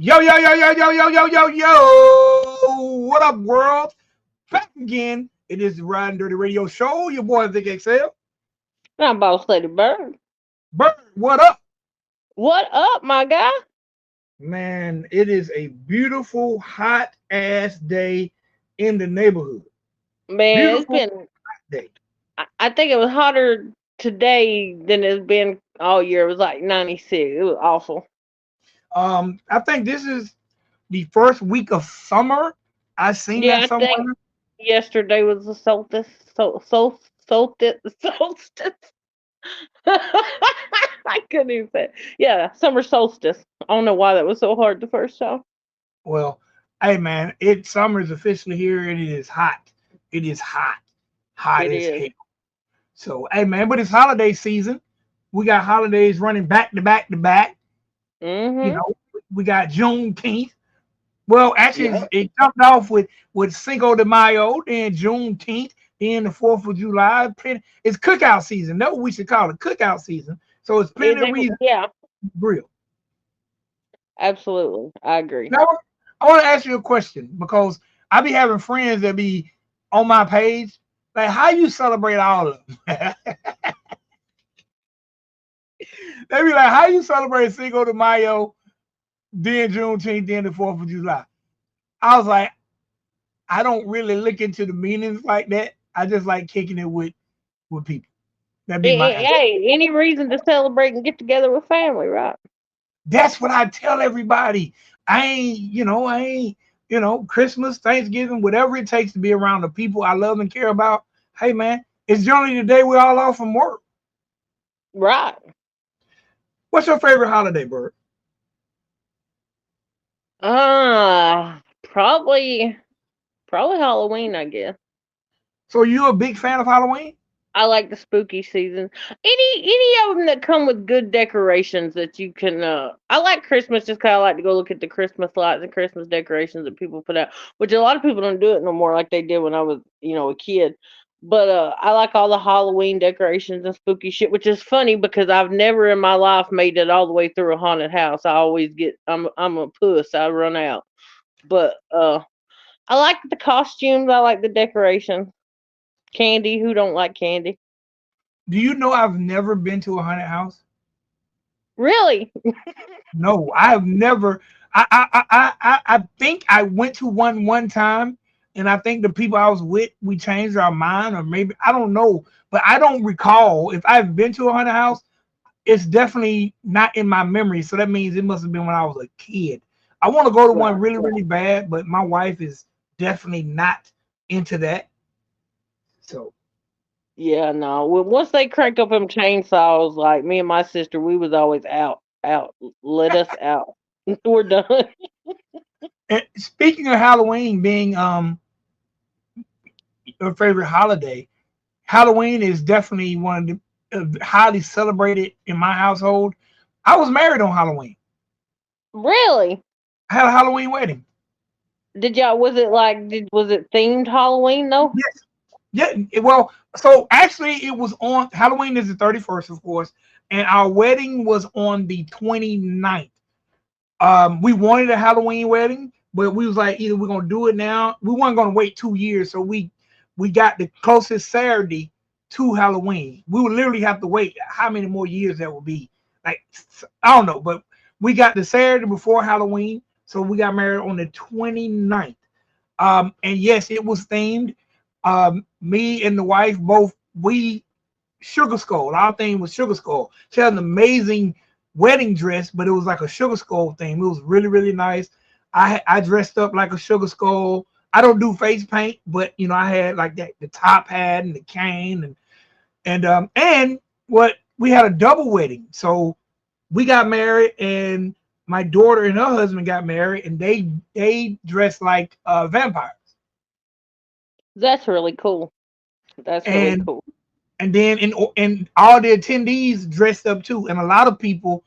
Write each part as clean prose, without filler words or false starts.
Yo, yo, yo, yo, yo, yo, yo, yo, yo. What up, world? Back again. It is the Ridin Durty Radio Show. Your boy, Vic XL. I'm Boss Lady Bird. Bird, what up? What up, my guy? Man, it is a beautiful, hot ass day in the neighborhood. Man, it's Beautiful been, day. I think it was hotter today than it's been all year. It was like 96. It was awful. I think this is the first week of summer. I seen that Yeah, I think somewhere. yesterday was the solstice. Solstice. Solstice. I couldn't even say it. Yeah, summer solstice. I don't know why that was so hard the first time. Well, hey man, summer is officially here and it is hot. It is hot. Hot It as is. hell. So, hey man, but it's holiday season. We got holidays running back to back to back. You Mm-hmm. know, we got Juneteenth. Well, actually, Yep. it jumped off with Cinco de Mayo, then Juneteenth, then the 4th of July. It's cookout season. That's what we should call it, cookout season. So it's plenty of reasons Yeah, to grill. absolutely. I agree. Now, I want to ask you a question because I be having friends that be on my page. Like, how you celebrate all of them? They be like, how you celebrate Cinco de Mayo, then Juneteenth, then the 4th of July? I was like, I don't really look into the meanings like that. I just like kicking it with people. That'd be my answer. Hey, any reason to celebrate and get together with family, right? That's what I tell everybody. I ain't, Christmas, Thanksgiving, whatever it takes to be around the people I love and care about. Hey man, it's generally the day we're all off from work. Right. What's your favorite holiday, Bert? Probably Halloween, I guess. So you a big fan of Halloween? I like the spooky season. Any of them that come with good decorations that you can. I like Christmas just 'cause I like to go look at the Christmas lights and Christmas decorations that people put out, which a lot of people don't do it no more like they did when I was a kid. But I like all the Halloween decorations and spooky shit, which is funny because I've never in my life made it all the way through a haunted house. I always get I'm a puss. I run out. But I like the costumes. I like the decorations. Candy. Who don't like candy? Do you know I've never been to a haunted house? Really? No, I have never. I think I went to one time, and I think the people I was with we changed our mind, or maybe I don't know, but I don't recall if I've been to a haunted house. It's definitely not in my memory, so that means it must have been when I was a kid. I want to go to one Right. really really bad, but my wife is definitely not into that. So Yeah, no. Well, once they cranked up them chainsaws, like me and my sister, we was always out. Let us out. We're done. and speaking of Halloween being your favorite holiday, Halloween is definitely one of the highly celebrated in my household. I was married on Halloween. Really? I had a Halloween wedding. Did y'all? Was it like? Was it themed Halloween though? Yes. Yeah. Well, so actually, it was on Halloween is the 31st, of course, and our wedding was on the 29th. We wanted a Halloween wedding, but we was like, either we're gonna do it now. We weren't gonna wait 2 years, so we got the closest Saturday to Halloween. We would literally have to wait how many more years that would be. Like I don't know, but we got the Saturday before Halloween, so we got married on the 29th. And yes, it was themed. Me and the wife both we Sugar Skull. Our theme was Sugar Skull. She had an amazing wedding dress, but it was like a Sugar Skull theme. It was really, really nice. I dressed up like a Sugar Skull. I don't do face paint, but I had like that the top hat and the cane and what we had a double wedding. So we got married and my daughter and her husband got married and they dressed like vampires. That's really cool. That's really And cool. and then and all the attendees dressed up too, and a lot of people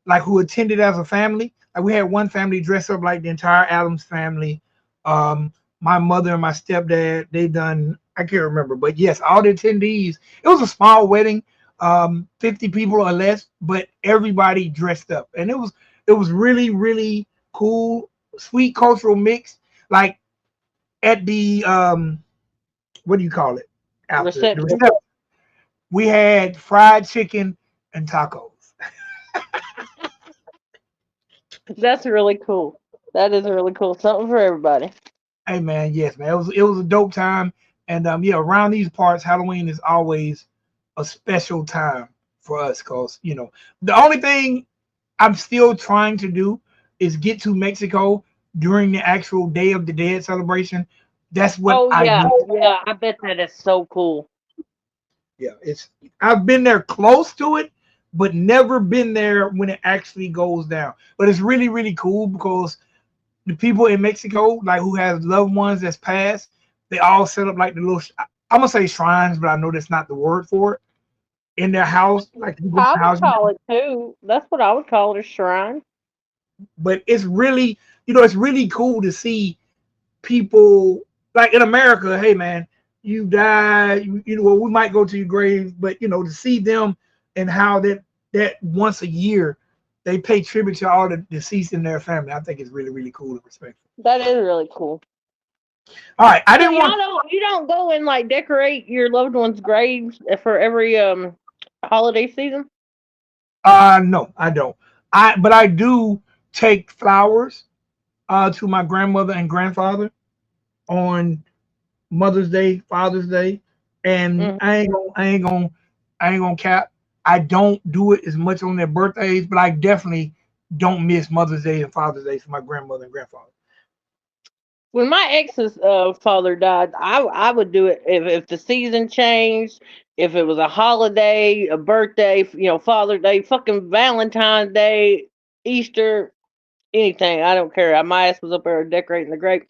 like who attended as a family. Like we had one family dressed up like the entire Adams family. My mother and my stepdad, they done. I can't remember, but yes, all the attendees. It was a small wedding, 50 people or less, but everybody dressed up, and it was really really. cool, sweet cultural mix. Like at the what do you call it? After the Reception. reception, we had fried chicken and tacos. That's really cool. That is really cool. Something for everybody. Hey man, yes man, it was a dope time, and yeah, around these parts, Halloween is always a special time for us, cause the only thing I'm still trying to do is get to Mexico during the actual Day of the Dead celebration. That's what Oh I yeah, need. yeah. I bet that is so cool. Yeah, it's I've been there close to it, but never been there when it actually goes down. But it's really really cool because the people in Mexico, like who has loved ones that's passed, they all set up like the little. I'm gonna say shrines, but I know that's not the word for it. In their house, like you go in I the would house, call it too. That's what I would call it, a shrine. but it's really, it's really cool to see people like in America. Hey man, you die, well, we might go to your grave, but to see them and how that once a year they pay tribute to all the deceased in their family. I think it's really really cool and respectful. That is really cool. All right, I So didn't want. you don't go and like decorate your loved ones' graves for every holiday season? No, I don't. But I do take flowers to my grandmother and grandfather on Mother's Day, Father's Day, and Mm. I ain't gonna cap. I don't do it as much on their birthdays, but I definitely don't miss Mother's Day and Father's Day for my grandmother and grandfather. When my ex's father died, I would do it if the season changed, if it was a holiday, a birthday, Father's Day, fucking Valentine's Day, Easter, anything. I don't care. My ass was up there decorating the grave.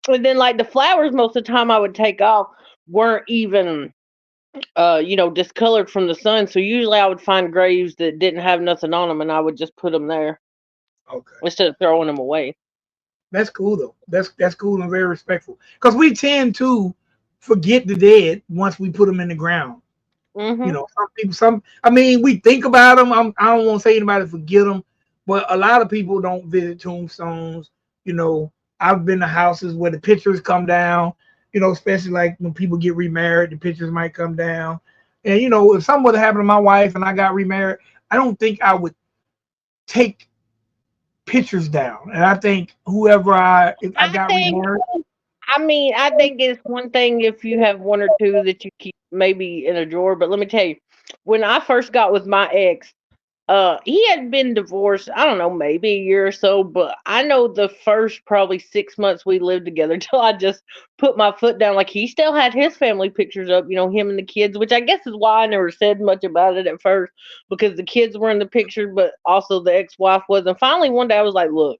And then like the flowers, most of the time I would take off weren't even discolored from the sun. So usually I would find graves that didn't have nothing on them, and I would just put them there Okay, instead of throwing them away. that's cool though. That's cool and very respectful because we tend to forget the dead once we put them in the ground. Hmm. Some people, I mean, we think about them. I don't want to say anybody forget them, but a lot of people don't visit tombstones. You know, I've been to houses where the pictures come down. Especially like when people get remarried, the pictures might come down. And if something would happen to my wife and I got remarried, I don't think I would take pictures down. And I think if I I got think remarried, I think it's one thing if you have one or two that you keep maybe in a drawer, but let me tell you, when I first got with my ex, he had been divorced, I don't know, maybe a year or so, but I know the first probably 6 months we lived together till I just put my foot down. Like he still had his family pictures up, him and the kids, which I guess is why I never said much about it at first, because the kids were in the picture, but also the ex-wife was. And finally one day I was like, look,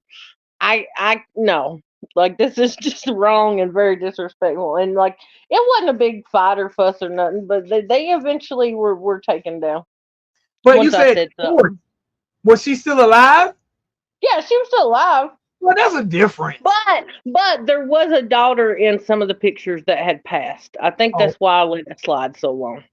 I no. Like this is just wrong and very disrespectful. And like it wasn't a big fight or fuss or nothing, but they eventually were taken down but you once I said said divorced. something. Was she still alive? Yeah, she was still alive. Well, that's a difference. But there was a daughter in some of the pictures that had passed. I think Oh, that's why I let it slide so long.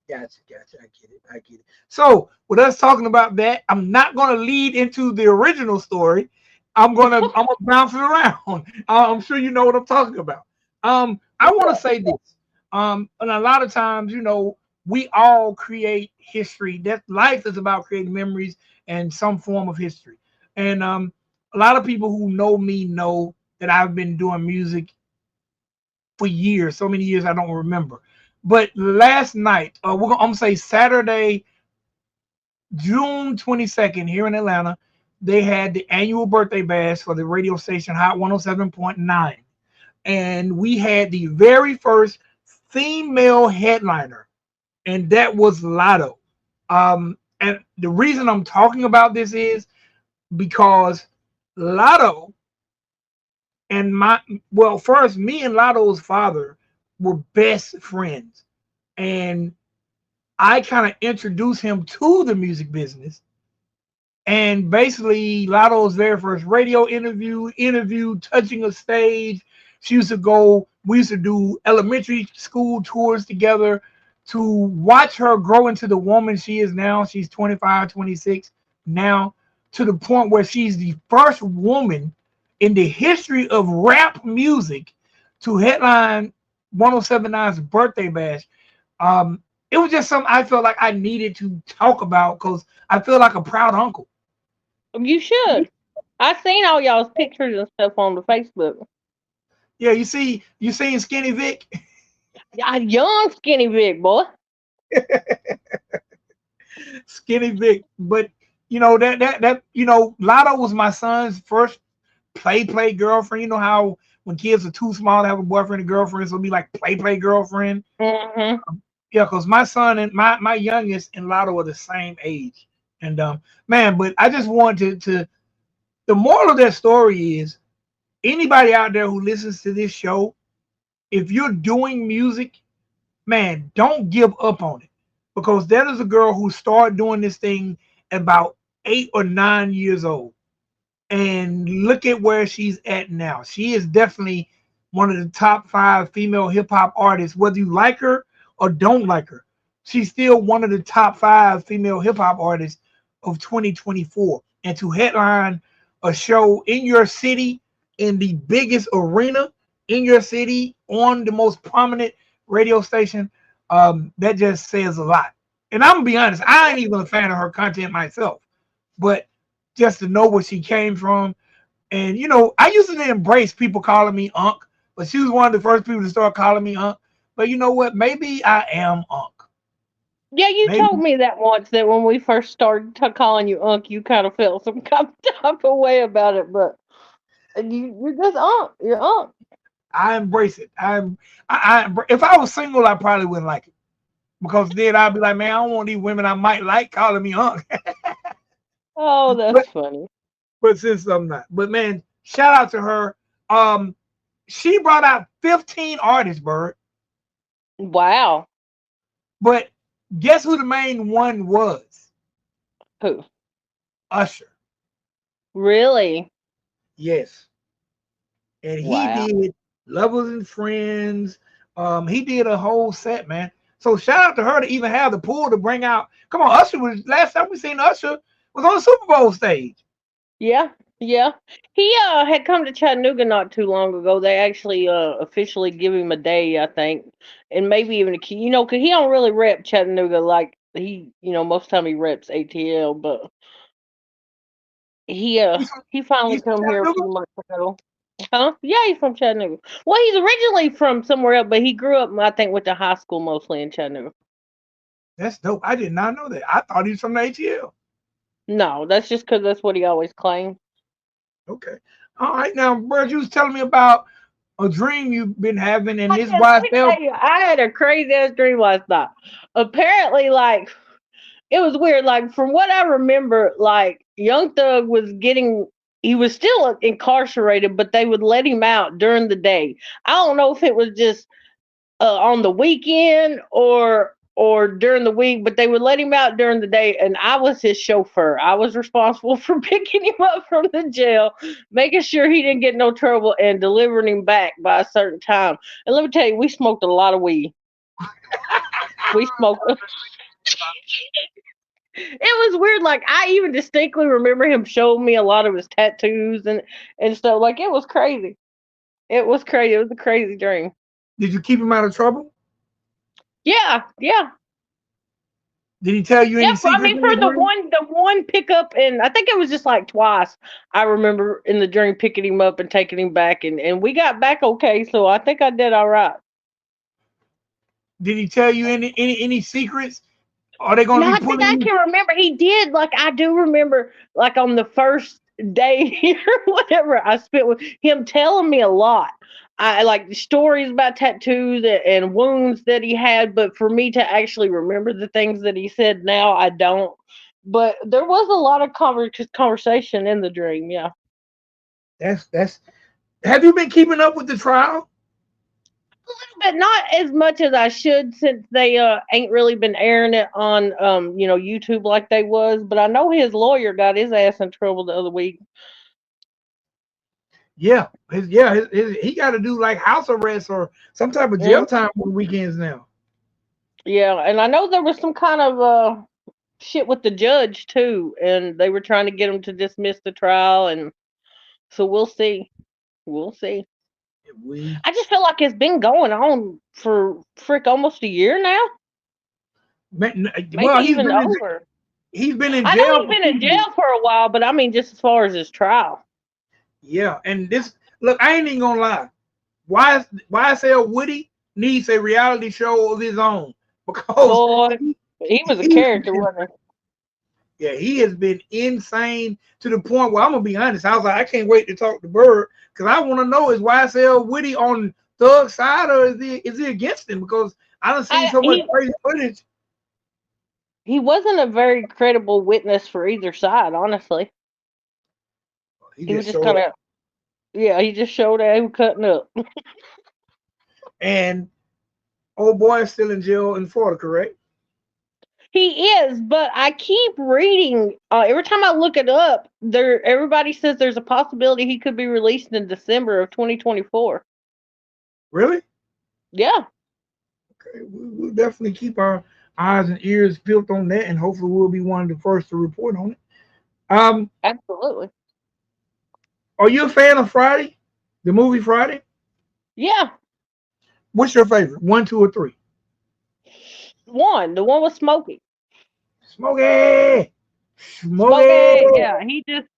gotcha. I get it. So, with us talking about that, I'm not going to lead into the original story. I'm gonna bounce it around. I'm sure you know what I'm talking about. I want to say this. And a lot of times, we all create history. That life is about creating memories and some form of history. And a lot of people who know me know that I've been doing music for years, so many years I don't remember. But last night, I'm gonna say Saturday, June 22nd, here in Atlanta, they had the annual birthday bash for the radio station Hot 107.9, and we had the very first female headliner, and that was Lotto. And the reason I'm talking about this is because Lotto and first, me and Lotto's father were best friends, and I kind of introduced him to the music business. And basically, Lotto's very first radio interview, touching a stage. We used to do elementary school tours together to watch her grow into the woman she is now. She's 25, 26 now, to the point where she's the first woman. in the history of rap music to headline 1079's birthday bash. It was just something I felt like I needed to talk about because I feel like a proud uncle. You should. I seen all y'all's pictures and stuff on the Facebook. Yeah, you seen Skinny Vic? Yeah, young skinny big boy. Skinny Vic, but Lotto was my son's first play girlfriend. You know how when kids are too small to have a boyfriend and girlfriend, so it'll be like play girlfriend. Mm-hmm. Yeah, because my son and my youngest and Lotto are the same age. And man, but I just wanted to the moral of that story is anybody out there who listens to this show, if you're doing music, man, don't give up on it. Because that is a girl who started doing this thing at about 8 or 9 years old. And look at where she's at now. She is definitely one of the top 5 female hip hop artists, whether you like her or don't like her. She's still one of the top 5 female hip hop artists of 2024. And to headline a show in your city, in the biggest arena in your city, on the most prominent radio station, that just says a lot. And I'm gonna be honest, I ain't even a fan of her content myself, but just to know where she came from. And I used to embrace people calling me Unc, but she was one of the first people to start calling me Unc. But you know what? Maybe I am Unc. Yeah, you Maybe told me that once that when we first started calling you Unc, you kind of felt some type of way about it, but you're just Unc. You're Unc. I embrace it. If I was single, I probably wouldn't like it because then I'd be like, man, I don't want these women I might like calling me Unc. Oh, but that's funny. but since I'm not, but man, shout out to her. Um, she brought out 15 artists, Bird. Wow. But guess who the main one was? Who? Usher. Really? Yes. And he Wow. did Lovers and Friends. He did a whole set, man. So shout out to her to even have the pool to bring out. Come on, Usher was last time we seen Usher was on the Super Bowl stage. Yeah. Yeah. He had come to Chattanooga not too long ago. They actually officially give him a day, I think, and maybe even a key. You know, 'cause he don't really rep Chattanooga like most time he reps ATL, but he uh He's from, he finally he's from come here a Chattanooga. few months ago. Huh? Yeah, he's from Chattanooga. Well, he's originally from somewhere else, but he grew up, I think, went to high school mostly in Chattanooga. That's dope. I did not know that. I thought he was from the ATL. No, that's just because that's what he always claimed. Okay. All right. Now, Bird, you was telling me about a dream you've been having, and Oh, this yeah, let why I me felt. tell you, I had a crazy ass dream last night. Apparently, like, it was weird. Like, from what I remember, like, Young Thug he was still incarcerated, but they would let him out during the day. I don't know if it was just on the weekend or during the week, but they would let him out during the day, and I was his chauffeur. I was responsible for picking him up from the jail, making sure he didn't get no trouble, and delivering him back by a certain time. And let me tell you, we smoked a lot of weed. We smoked. It was weird. Like I even distinctly remember him showing me a lot of his tattoos and stuff. Like it was crazy. It was crazy. It was a crazy dream. Did you keep him out of trouble? Yeah, yeah. Did he tell you any Yep, I secrets mean in for your dream? the one pickup, and I think it was just like twice. I remember in the dream picking him up and taking him back, and we got back okay. So I think I did all right. Did he tell you any secrets? Are they going to Now be I think pulling I you? can remember he did. Like I do remember, like on the first day or whatever I spent with him, telling me a lot. I like stories about tattoos and wounds that he had, but for me to actually remember the things that he said now, I don't. But there was a lot of conversation in the dream. Yeah. That's. Have you been keeping up with the trial? But not as much as I should since they ain't really been airing it on YouTube like they was. But I know his lawyer got his ass in trouble the other week. Yeah, he got to do like house arrest or some type of Mm, jail time on the weekends now. yeah, and I know there was some kind of shit with the judge too, and they were trying to get him to dismiss the trial, and so we'll see. We'll see. We I just feel like it's been going on for almost a year now, maybe well, even over. he's been in I know jail he's for been in 2 years. jail for a while, but I mean, just as far as his trial. Yeah, and this look, I ain't even gonna lie. YSL Woody needs a reality show of his own because Boy, he, he was a he's character, been, wasn't yeah, he has been insane to the point where I'm gonna be honest. I was like, I can't wait to talk to Bird because I want to know, is YSL Woody on Thug's side or is he against him? Because I done seen I so much he crazy footage. he wasn't a very credible witness for either side, honestly. He He was just just showed kind up, of, yeah, he just showed that he was cutting up. and old boy is still in jail in Florida, correct? He is, but I keep reading. Every time I look it up, everybody says there's a possibility he could be released in December of 2024. Really? Yeah, Okay, we'll definitely keep our eyes and ears peeled on that, and hopefully we'll be one of the first to report on it. Um, absolutely. are you a fan of Friday, the movie Friday? Yeah, What's your favorite? One, two, or three? the one with Smokey. Smokey, Smokey. Smokey, yeah, he just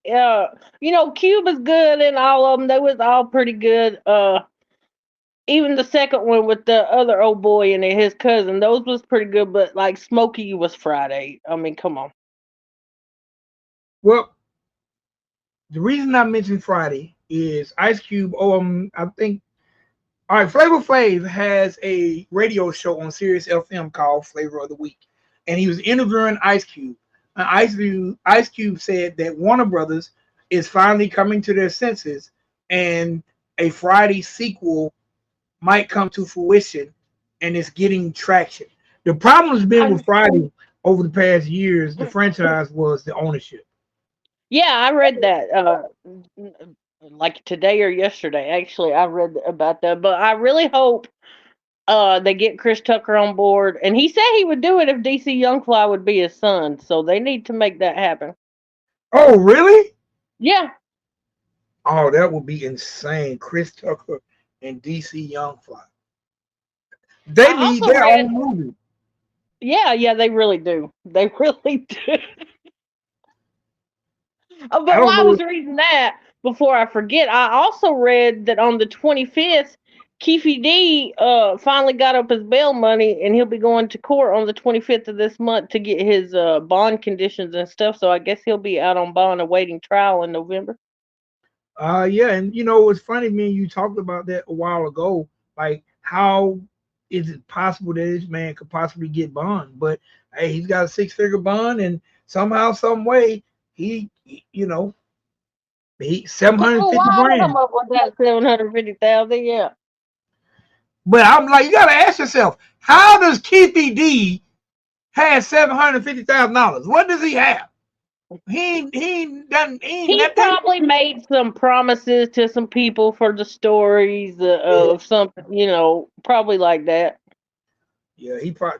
Cube is good and all of them. They was all pretty good. Even the second one with the other old boy and his cousin, those was pretty good. But like Smokey was Friday. I mean, come on. Well, the reason I mentioned Friday is Ice Cube. I think all right. Flavor Flav has a radio show on Sirius FM called Flavor of the Week, and he was interviewing Ice Cube. And Ice Cube said that Warner Brothers is finally coming to their senses, and a Friday sequel might come to fruition, and it's getting traction. The problem has been I, with Friday over the past years. The franchise was the ownership. yeah, I read that. Like today or yesterday, actually, I read about that. But I really hope they get Chris Tucker on board, and he said he would do it if DC Youngfly would be his son. So they need to make that happen. Oh, really? Yeah, Oh, that would be insane. Chris Tucker and DC Youngfly. They I need also their read. own movie. Yeah, they really do. They really do. I But don't while I know. was reading that, before I forget, I also read that on the 25th, Keefe D finally got up his bail money, and he'll be going to court on the 25th of this month to get his bond conditions and stuff. So I guess he'll be out on bond awaiting trial in November. Yeah, and you know it's funny, me and you talked about that a while ago. Like, how is it possible that this man could possibly get bond? But hey, he's got a six-figure bond, and somehow, some way, you know, he seven Took hundred a fifty while to come grand. up with that 750,000. Yeah. But I'm like, you gotta ask yourself, how does Keefe D have $750,000? What does he have? He ain't He that thing. probably made some promises to some people for the stories Yeah, of something, probably like that. yeah, he probably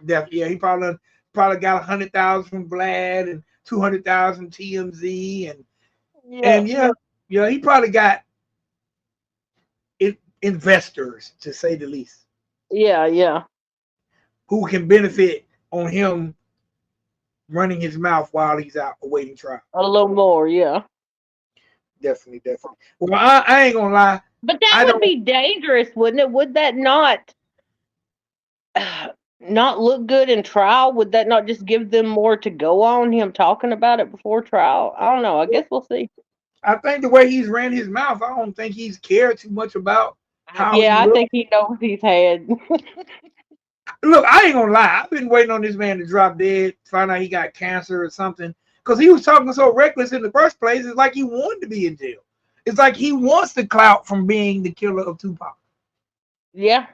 got 100,000 from Vlad and 200,000 TMZ and Yeah. yeah, he probably got investors to say the least Yeah, yeah. who can benefit on him running his mouth while he's out awaiting trial. A little more, yeah. Definitely, definitely. Well, I ain't gonna lie. But that I would don't. be dangerous, wouldn't it? Would that not look good in trial? Would that not just give them more to go on him talking about it before trial? I don't know. I guess we'll see. I think the way he's ran his mouth, I don't think he's cared too much about how he Yeah, I looks. think he knows he's had. Look, I ain't gonna lie. I've been waiting on this man to drop dead, find out he got cancer or something, because he was talking so reckless in the first place. It's like he wanted to be in jail. It's like he wants the clout from being the killer of Tupac. Yeah,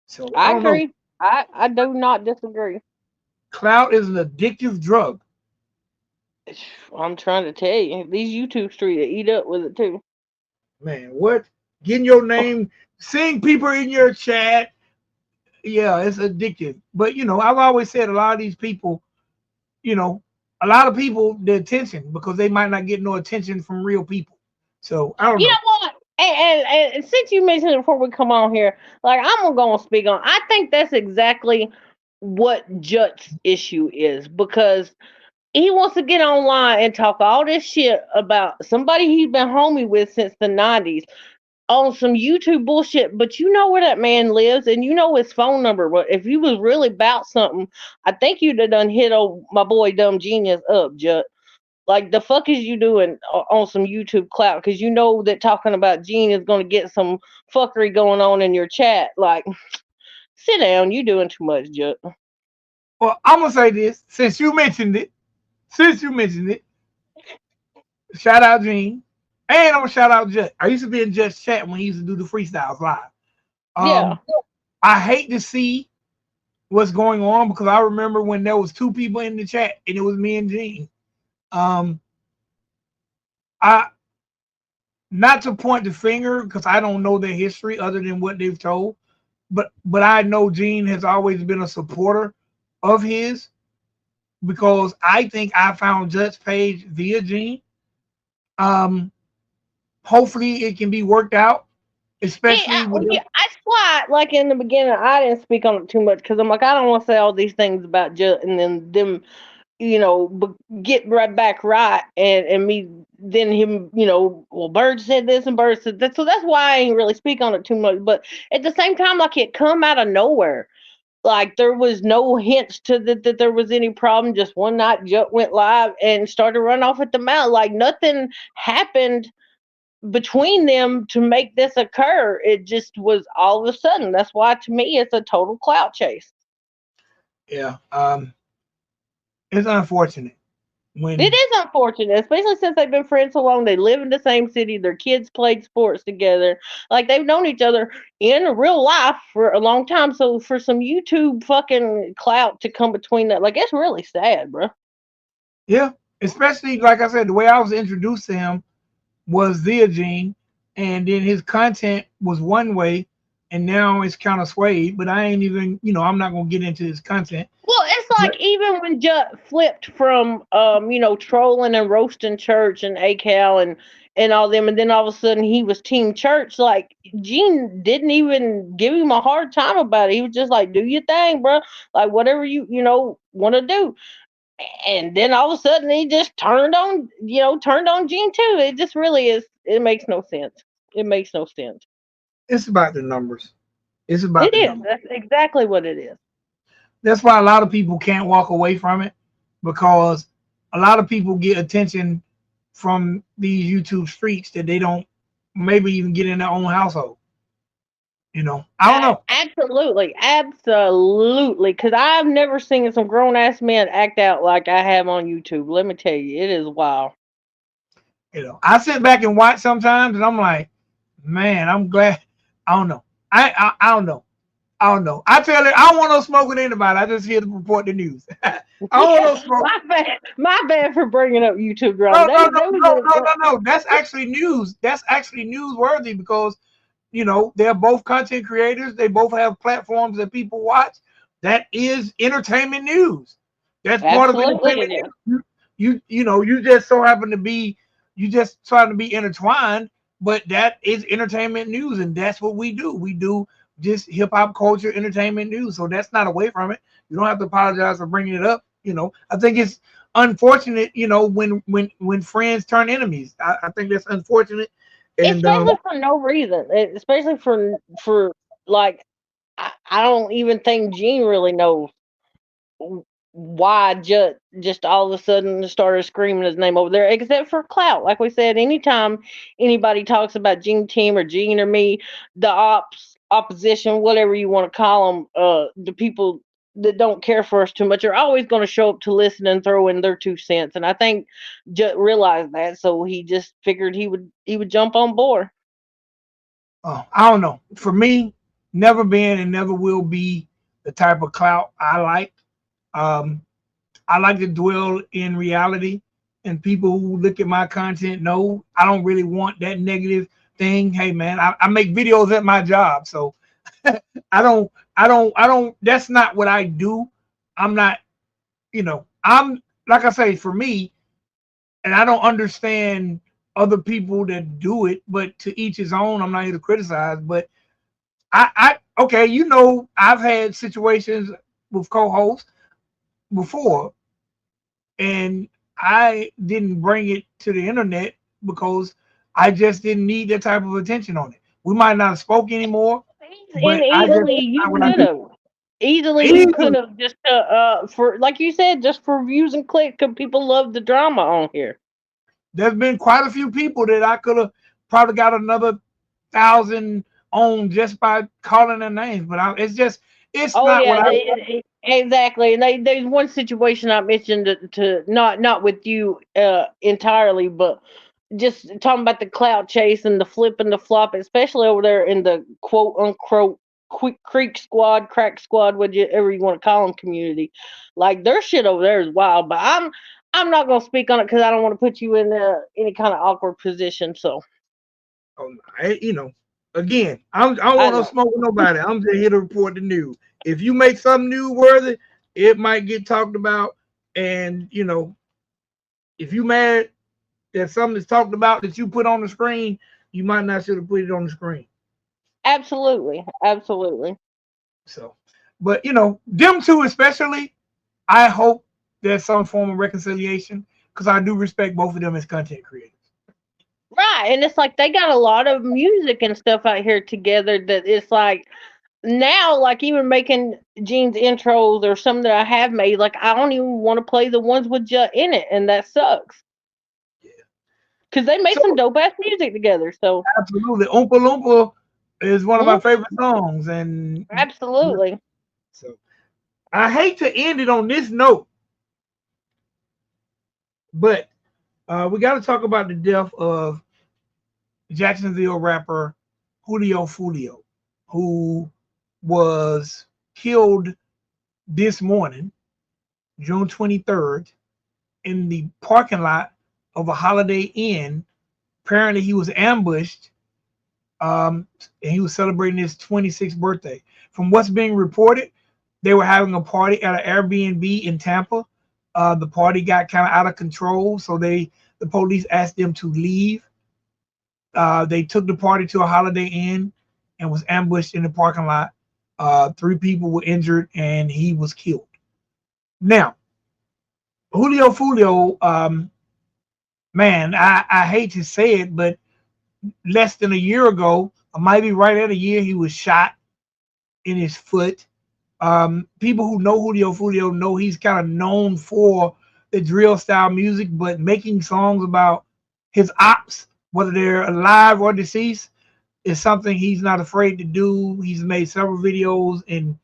So I I don't know. agree. I do not disagree. Clout is an addictive drug. I'm trying to tell you, these YouTube streets eat up with it too. Man, what? Getting your name, seeing people in your chat, yeah, it's addictive. But I've always said a lot of these people, you know, a lot of people, the attention because they might not get no attention from real people. So I don't You know. know what? And since you mentioned it before we come on here, like I'm gonna go and speak on. I think that's exactly what Jut's issue is because he wants to get online and talk all this shit about somebody he's been homie with since the '90s on some YouTube bullshit. But you know where that man lives and you know his phone number. But if you was really about something, I think you'd have done hit old my boy Dumb Genius up, Jut. Like the fuck is you doing on some YouTube clout? Because you know that talking about Gene is going to get some fuckery going on in your chat. Like, sit down. You doing too much, Jut. Well, I'm gonna say this since you mentioned it. Since you mentioned it, shout out Gene, and I'm gonna shout out Judge. I used to be in Judge's chat when he used to do the freestyles live. Yeah. I hate to see what's going on because I remember when there was two people in the chat and it was me and Gene. Um, I not to point the finger because I don't know their history other than what they've told, but I know Gene has always been a supporter of his because I think I found Judge's page via Gene. Um, Hopefully it can be worked out, especially with them. That's why, like in the beginning, I didn't speak on it too much because I'm like, I don't want to say all these things about Jut and then them, get right back right and me then him, well, Bird said this and Bird said that, so that's why I ain't really speak on it too much. But at the same time, like it come out of nowhere. Like there was no hints to that there was any problem. Just one night, Jut went live and started running off at the mouth. Like nothing happened between them to make this occur. It just was all of a sudden. That's why to me it's a total clout chase. Yeah, it's unfortunate It when is unfortunate, especially since they've been friends so long. They live in the same city. Their kids played sports together. Like they've known each other in real life for a long time. So for some YouTube fucking clout to come between that, like it's really sad, bro. yeah, especially like I said, the way I was introduced to him was via Gene, and then his content was one way, and now it's kind of swayed. But I ain't even, I'm not gonna get into his content. Well, it's But like even when Jut flipped from trolling and roasting church and ACAL and all them, and then all of a sudden he was Team Church. Like Gene didn't even give him a hard time about it. He was just like, "Do your thing, bro. Like whatever you want to do." And then all of a sudden he just turned on Gene too. It just really is. It makes no sense. It makes no sense. it's about the numbers. It's about It the is. numbers. That's exactly what it is. That's why a lot of people can't walk away from it because a lot of people get attention from these YouTube streets that they don't maybe even get in their own household. I don't know. Absolutely, absolutely. Because I've never seen some grown ass men act out like I have on YouTube. Let me tell you, it is wild. I sit back and watch sometimes, and I'm like, man, I'm glad. I don't know. I don't know. I don't know. I tell it, I don't want no smoke with anybody. I just here to report the news. I don't want no smoke. My bad for bringing up YouTube drama. No, no, no, They was no, in no, no, no. That's actually news. That's actually newsworthy because they're both content creators. They both have platforms that people watch. That is entertainment news. That's part of absolutely entertainment it is. news. You just so happen to be you just trying to be intertwined, but that is entertainment news, and that's what we do. We do just hip hop culture entertainment news. So that's not away from it. You don't have to apologize for bringing it up. I think it's unfortunate. When friends turn enemies. I think that's unfortunate. And Especially for no reason. Especially for like I don't even think Gene really knows why just all of a sudden started screaming his name over there, except for Clout. Like we said, anytime anybody talks about Gene Team or Gene or me, the opposition, whatever you want to call them, the people that don't care for us too much are always going to show up to listen and throw in their 2 cents. And I think Jut realized that, so he just figured he would jump on board. I don't know. For me, never been and never will be the type of clout I like. Um, I like to dwell in reality, and people who look at my content know I don't really want that negative thing. Hey, man, I make videos at my job, so I don't. That's not what I do. I'm not. I'm like I say for me, and I don't understand. other people that do it, but to each his own. I'm not here to criticize, but I okay, I've had situations with co-hosts before, and I didn't bring it to the internet because I just didn't need that type of attention on it. We might not have spoke anymore, And but I just easily you not what I could do. have. Easily you could Easily. have just for like you said, just for views and clicks, because people love the drama on here. There's been quite a few people that I could have probably got another thousand on just by calling their names, but it's Oh not what yeah, I. exactly. And there's one situation I mentioned to not with you entirely, but just talking about the clout chase and the flip and the flop, especially over there in the quote unquote quick creek squad, crack squad, whatever you want to call them, community. Like their shit over there is wild. But I'm not gonna speak on it because I don't want to put you in any kind of awkward position. So I, again, I don't I want to know. smoke with nobody. I'm just here to report the news. If you make something new worthy, it might get talked about. And if you mad that something is talked about that you put on the screen, you might not should have put it on the screen. Absolutely, absolutely. So, but them two especially, I hope there's some form of reconciliation because I do respect both of them as content creators. Right, and it's like they got a lot of music and stuff out here together that it's like now, like even making Gene's intros or some that I have made, like I don't even want to play the ones with Jut in it, and that sucks Yeah. because they made So some dope ass music together. So, absolutely, Oompa Loompa is one of my mm, favorite songs, and absolutely, so I hate to end it on this note, but we got to talk about the death of Jacksonville rapper Julio Foolio, who was killed this morning, June 23rd, in the parking lot of a Holiday Inn. Apparently, he was ambushed, and he was celebrating his 26th birthday. From what's being reported, they were having a party at an Airbnb in Tampa. The party got kind of out of control, so the police asked them to leave. They took the party to a Holiday Inn and was ambushed in the parking lot. Three people were injured, and he was killed. Now, Julio Foolio, man, I hate to say it, but less than a year ago, or maybe right at a year, he was shot in his foot. People who know Julio Foolio know he's kind of known for the drill style music, but making songs about his ops, whether they're alive or deceased, is something he's not afraid to do. He's made several videos in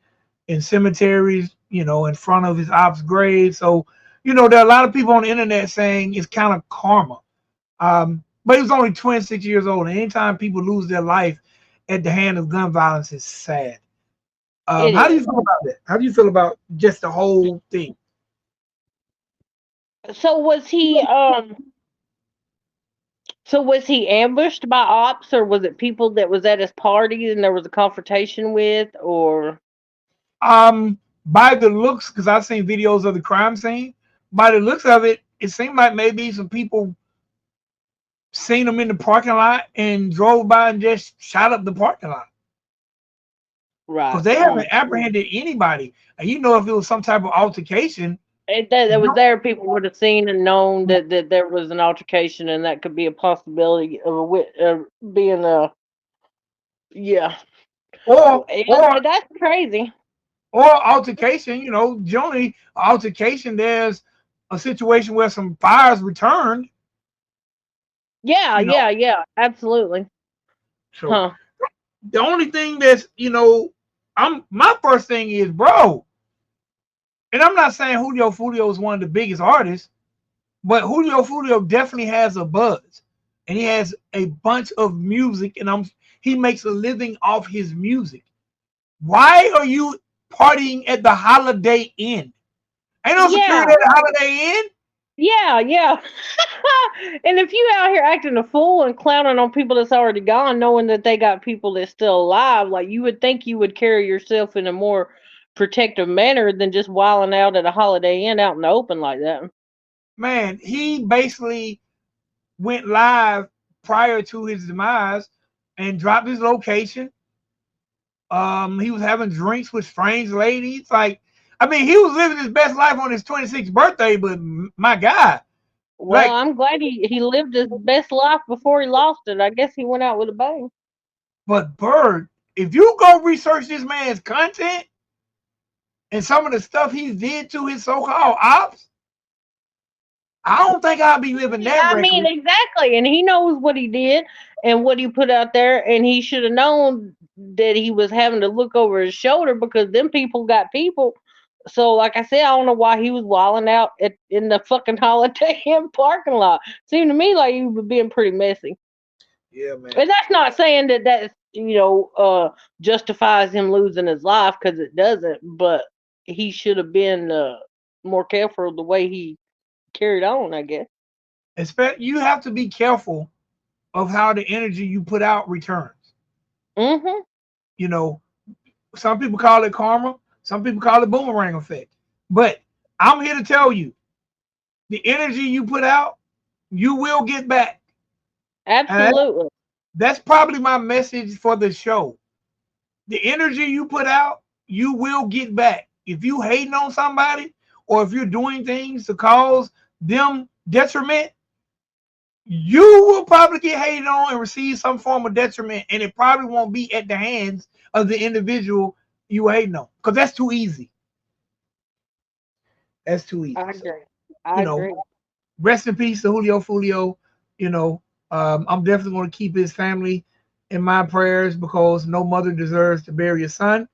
cemeteries, in front of his ops grave. So, there are a lot of people on the internet saying it's kind of karma. But he was only 26 years old. And anytime people lose their life at the hand of gun violence is sad. it How do you is. feel about that? How do you feel about just the whole thing? So was he So was he ambushed by ops, or was it people that was at his party and there was a confrontation with, or By the looks, because I've seen videos of the crime scene, by the looks of it, it seemed like maybe some people seen him in the parking lot and drove by and just shot up the parking lot. right? Because they haven't apprehended anybody. And if it was some type of altercation, That was there. People would have seen and known that there was an altercation, and that could be a possibility of being a yeah. or or Yeah, that's crazy. or altercation, generally altercation, there's a situation where some fires returned, Yeah, you know. yeah, absolutely. So Huh? the only thing that's, I'm my first thing is, bro, and I'm not saying Julio Foolio is one of the biggest artists, but Julio Foolio definitely has a buzz, and he has a bunch of music, and he makes a living off his music. Why are you partying at the Holiday Inn? Ain't no security Yeah, at the Holiday Inn. yeah. And if you out here acting a fool and clowning on people that's already gone, knowing that they got people that's still alive, like you would think you would carry yourself in a more protective manner than just wilding out at a Holiday Inn out in the open like that. Man, he basically went live prior to his demise and dropped his location. He was having drinks with strange ladies. Like, I mean, he was living his best life on his 26th birthday, but my God, Well, like, I'm glad he lived his best life before he lost it. I guess he went out with a bang. but Bird, if you go research this man's content and some of the stuff he did to his so-called ops, I don't think I'll be living that I mean, reckless. exactly. And he knows what he did and what he put out there, and he should have known that he was having to look over his shoulder because them people got people. So, like I said, I don't know why he was wilding out in the fucking Holiday Inn parking lot. Seemed to me like he was being pretty messy. Yeah, man. And that's not saying that that's, justifies him losing his life, because it doesn't, but he should have been more careful the way he carried on, I guess. You have to be careful of how the energy you put out returns. Mm-hmm. You know, some people call it karma, some people call it boomerang effect. But I'm here to tell you, the energy you put out, you will get back. And Absolutely. that's probably my message for the show. The energy you put out, you will get back. If you hating on somebody or if you're doing things to cause them detriment, you will probably get hated on and receive some form of detriment, and it probably won't be at the hands of the individual you hating on, because that's too easy. That's too easy. I So, agree. you I know, agree. rest in peace to Julio Foolio. You know, I'm definitely going to keep his family in my prayers because no mother deserves to bury a son.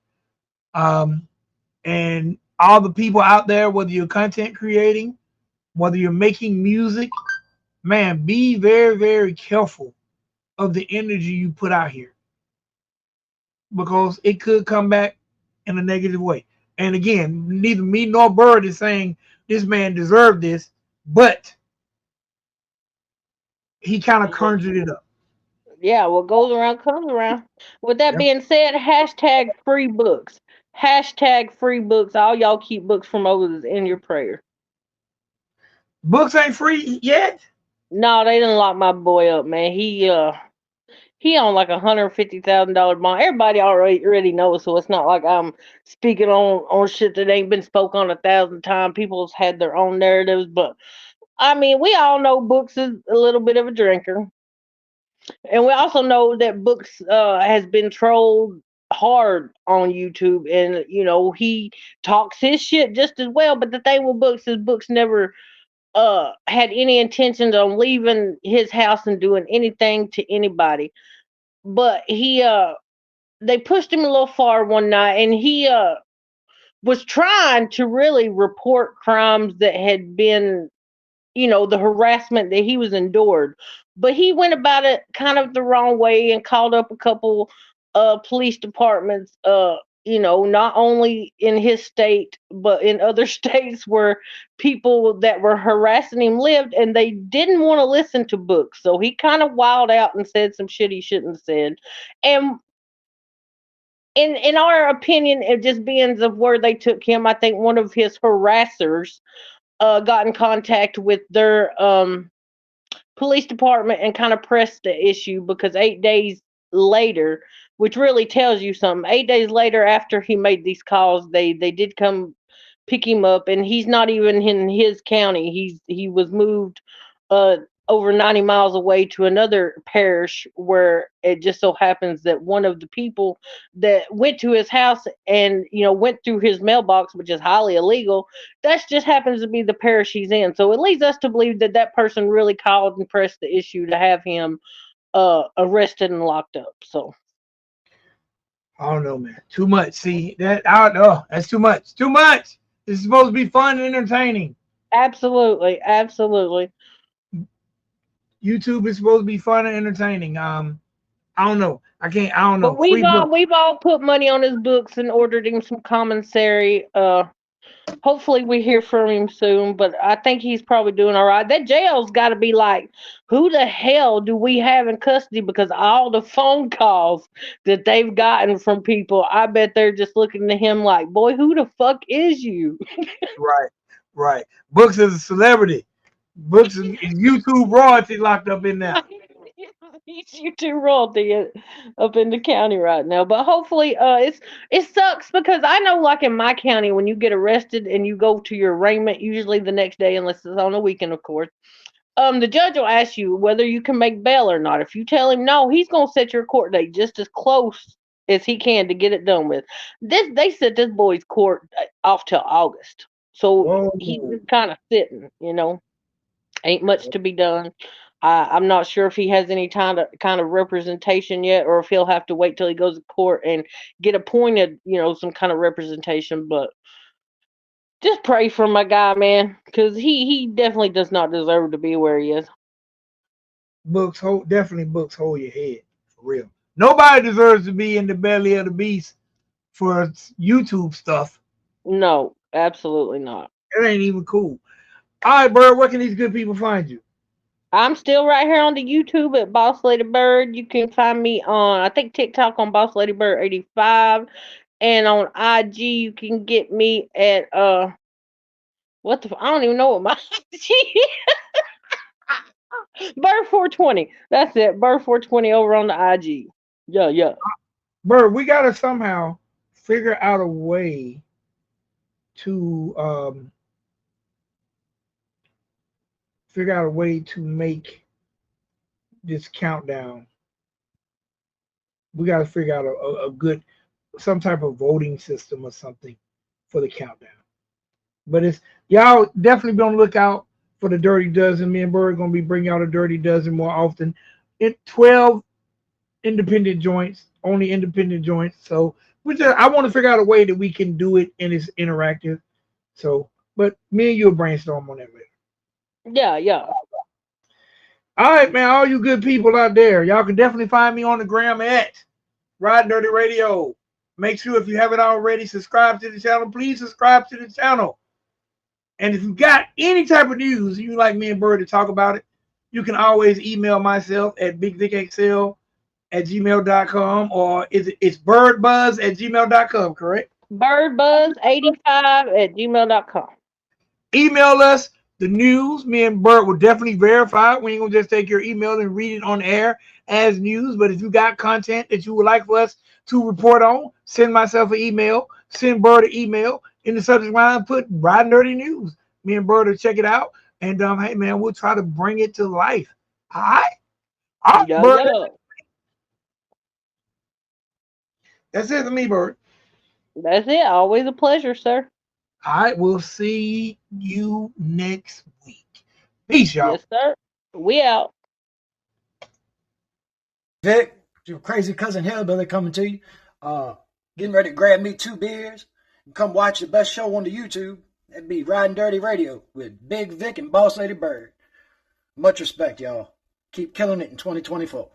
Um, and all the people out there, whether you're content creating, whether you're making music, man, be very, very careful of the energy you put out here because it could come back in a negative way. And again, neither me nor Bird is saying this man deserved this, but he kind of conjured it up. Yeah, what goes around comes around. With that Yeah. being said, hashtag free books. Hashtag free books. All y'all keep books from Moses in your prayer. Books ain't free yet. No, they didn't lock my boy up, man. He on like $150,000 bond. Everybody already knows, so it's not like I'm speaking on shit that ain't been spoke on 1,000 times. People's had their own narratives, but I mean, we all know Books is a little bit of a drinker, and we also know that Books has been trolled hard on YouTube, and he talks his shit just as well. But the thing with Books is Books never had any intentions on leaving his house and doing anything to anybody. But he they pushed him a little far one night, and he was trying to really report crimes that had been, the harassment that he was endured. But he went about it kind of the wrong way and called up a couple police departments, not only in his state but in other states where people that were harassing him lived, and they didn't want to listen to Books. So he kind of wilded out and said some shit he shouldn't have said. And in our opinion, it just being of where they took him, I think one of his harassers got in contact with their police department and kind of pressed the issue, because 8 days later, which really tells you something, 8 days later after he made these calls, they did come pick him up, and he's not even in his county. He was moved uh over 90 miles away to another parish, where it just so happens that one of the people that went to his house and went through his mailbox, which is highly illegal, that just happens to be the parish he's in. So it leads us to believe that that person really called and pressed the issue to have him arrested and locked up. So I don't know, man. Too much. See that? I don't know. That's too much. Too much. This is supposed to be fun and entertaining. absolutely, absolutely. YouTube is supposed to be fun and entertaining. I don't know. I can't. I don't know. But Free book. we've all put money on his books and ordered him some commissary. Hopefully we hear from him soon, but I think he's probably doing all right. That jail's got to be like, who the hell do we have in custody? Because all the phone calls that they've gotten from people, I bet they're just looking to him like, boy, who the fuck is you? Right. Right. Books is a celebrity. Books and YouTube royalty locked up in there. He's YouTube royalty up in the county right now. But hopefully, it sucks because I know, like in my county, when you get arrested and you go to your arraignment, usually the next day, unless it's on a weekend, of course. The judge will ask you whether you can make bail or not. If you tell him no, he's gonna set your court date just as close as he can to get it done with. They set this boy's court off till August, so he's Whoa. just kind of sitting. Ain't much to be done. I'm not sure if he has any kind of representation yet, or if he'll have to wait till he goes to court and get appointed. Some kind of representation, but. Just pray for my guy, man, because he definitely does not deserve to be where he is. Definitely books hold your head for real. Nobody deserves to be in the belly of the beast for YouTube stuff. No, absolutely not. It ain't even cool. All right, Bird, where can these good people find you? I'm still right here on the YouTube at Boss Lady Bird. You can find me on, I think, TikTok on Boss Lady Bird 85, and on IG you can get me at I don't even know what my IG Bird 420. That's it, Bird 420 over on the IG. Yeah. Bird, we gotta somehow figure out a way to make this countdown. We got to figure out a good, some type of voting system or something for the countdown. But it's y'all definitely be on the lookout for the Dirty Dozen. Me and Bird are gonna be bringing out a Dirty Dozen more often. 12 independent joints, only independent joints. So I want to figure out a way that we can do it and it's interactive. So, but me and you will brainstorm on that later. Yeah. All right, man. All you good people out there, y'all can definitely find me on the gram at Ridin Durty Radio. Make sure if you haven't already, subscribe to the channel. Please subscribe to the channel. And if you got any type of news you like me and Bird to talk about it, you can always email myself at bigvicxl@gmail.com, or it's birdbuzz@gmail.com, correct? Birdbuzz85@gmail.com. Email us the news. Me and Bird will definitely verify it. We ain't gonna just take your email and read it on air as news. But if you got content that you would like for us to report on, send myself an email, send Bird an email. In the subject line, put Ridin Durty News. Me and Bird will check it out. And hey man, we'll try to bring it to life. All right, Bird. Yeah. That's it for me, Bird. That's it. Always a pleasure, sir. All right, we'll see you next week. Peace, y'all. Yes, sir. We out. Vic, your crazy cousin Hellbilly coming to you. Getting ready to grab me 2 beers and come watch the best show on the YouTube. That'd be Ridin Durty Radio with Big Vic and Boss Lady Bird. Much respect, y'all. Keep killing it in 2024.